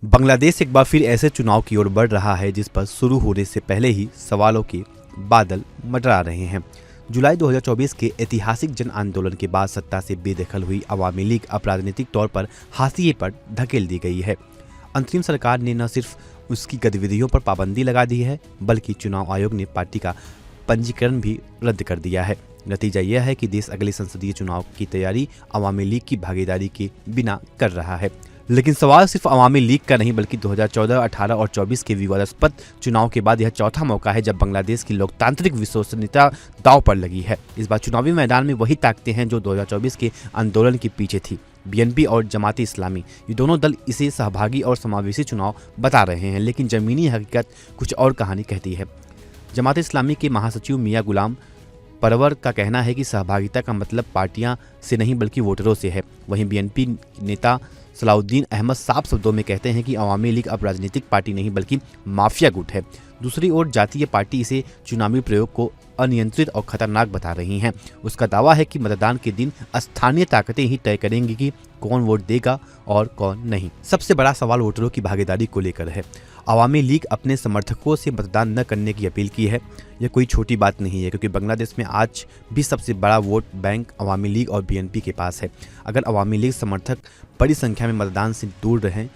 बांग्लादेश एक बार फिर ऐसे चुनाव की ओर बढ़ रहा है जिस पर शुरू होने से पहले ही सवालों के बादल मंडरा रहे हैं। जुलाई 2024 के ऐतिहासिक जन आंदोलन के बाद सत्ता से बेदखल हुई अवामी लीग अब राजनीतिक तौर पर हाशिए पर धकेल दी गई है। अंतरिम सरकार ने न सिर्फ उसकी गतिविधियों पर पाबंदी लगा दी है, बल्कि चुनाव आयोग ने पार्टी का पंजीकरण भी रद्द कर दिया है। नतीजा यह है कि देश अगले संसदीय चुनाव की तैयारी अवामी लीग की भागीदारी के बिना कर रहा है। लेकिन सवाल सिर्फ अवामी लीग का नहीं, बल्कि 2014, 18 और 24 के विवादास्पद चुनाव के बाद यह चौथा मौका है जब बांग्लादेश की लोकतांत्रिक विश्वसनीयता दांव पर लगी है। इस बार चुनावी मैदान में वही ताकतें हैं जो 2024 के आंदोलन के पीछे थी। बीएनपी और जमात इस्लामी, ये दोनों दल इसे सहभागी और समावेशी चुनाव बता रहे हैं, लेकिन जमीनी हकीकत कुछ और कहानी कहती है। जमात इस्लामी के महासचिव मियां गुलाम परवर का कहना है कि सहभागिता का मतलब पार्टियां से नहीं बल्कि वोटरों से है। वहीं बीएनपी नेता सलाउद्दीन अहमद साफ शब्दों में कहते हैं कि अवामी लीग अब राजनीतिक पार्टी नहीं बल्कि माफिया गुट है। दूसरी ओर जातीय पार्टी इसे चुनावी प्रयोग को अनियंत्रित और खतरनाक बता रही हैं। उसका दावा है कि मतदान के दिन स्थानीय ताकतें ही तय करेंगी कि कौन वोट देगा और कौन नहीं। सबसे बड़ा सवाल वोटरों की भागीदारी को लेकर है। अवामी लीग अपने समर्थकों से मतदान न करने की अपील की है। यह कोई छोटी बात नहीं है, क्योंकि बांग्लादेश में आज भी सबसे बड़ा वोट बैंक अवामी लीग और बीएनपी के पास है। अगर अवामी लीग समर्थक बड़ी संख्या में मतदान से दूर रहें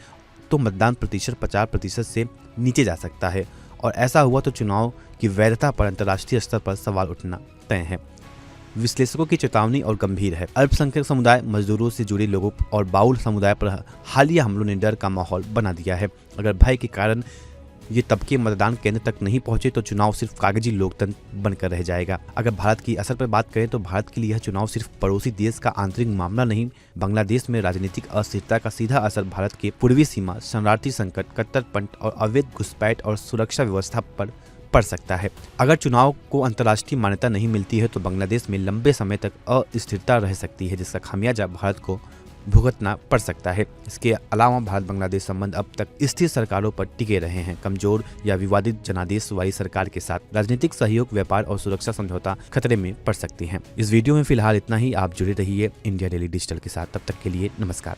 तो मतदान प्रतिशत 50% से नीचे जा सकता है, और ऐसा हुआ तो चुनाव की वैधता पर अंतर्राष्ट्रीय स्तर पर सवाल उठना तय है। विश्लेषकों की चेतावनी और गंभीर है। अल्पसंख्यक समुदाय, मजदूरों से जुड़े लोगों और बाउल समुदाय पर हालिया हमलों ने डर का माहौल बना दिया है। अगर भय के कारण ये तबके मतदान केंद्र तक नहीं पहुंचे तो चुनाव सिर्फ कागजी लोकतंत्र बनकर रह जाएगा। अगर भारत की असर पर बात करें तो भारत के लिए यह चुनाव सिर्फ पड़ोसी देश का आंतरिक मामला नहीं, बांग्लादेश में राजनीतिक अस्थिरता का सीधा असर भारत के पूर्वी सीमा, शरणार्थी संकट, कट्टरपंथ और अवैध घुसपैठ और सुरक्षा व्यवस्था पर पड़ सकता है। अगर चुनाव को अंतर्राष्ट्रीय मान्यता नहीं मिलती है तो बांग्लादेश में लंबे समय तक अस्थिरता रह सकती है, जिसका खामियाजा भारत को भुगतना पड़ सकता है। इसके अलावा भारत बांग्लादेश संबंध अब तक स्थिर सरकारों पर टिके रहे हैं। कमजोर या विवादित जनादेश वाली सरकार के साथ राजनीतिक सहयोग, व्यापार और सुरक्षा समझौता खतरे में पड़ सकती हैं। इस वीडियो में फिलहाल इतना ही। आप जुड़े रहिए इंडिया डेली डिजिटल के साथ। तब तक के लिए नमस्कार।